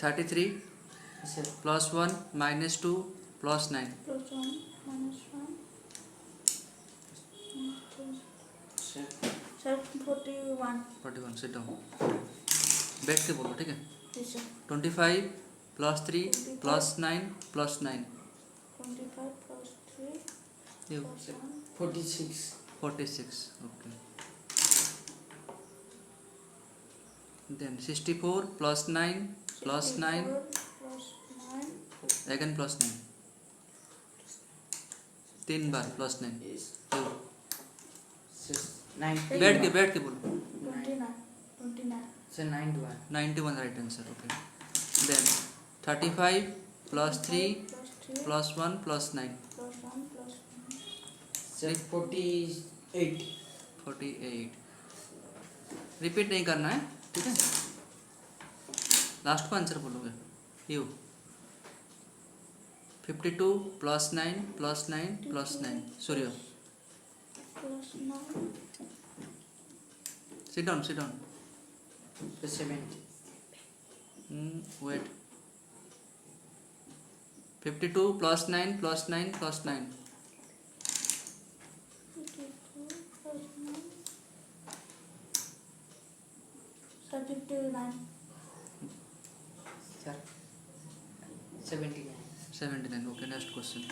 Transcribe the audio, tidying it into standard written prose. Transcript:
33 Sir. plus 1 minus 2 plus 9. Plus 1 minus 1. Sir. Sir, 41. 41 sit down. बैठ के बोलो ठीक है. Yes, sir. 25 plus 3 25 plus 9 plus 9. 25 plus 3 You. plus 1. 46. 46. Okay. Then 64 plus 9 plus 9 64 plus 9. again plus 9. 3 bar plus 9. Yes. You. Sir. 90. बैठ के बोलो. 29. 29. Sir, 91. 91 right answer. Okay. Then 35 plus 3 plus 3 plus 1 plus 9. plus 1 plus 1. Sir, 48. 48. Repeat नहीं करना है ठीक है. Last को answer बोलोगे. You. 52 plus 9 plus 9 plus 9. Surya. Plus 9. Sit down, sit down. Sir, 70. Wait. 52 plus 9 plus 9 plus 9. 52 plus 9. Sir, 59. Sir. 79. 79. Okay, next question.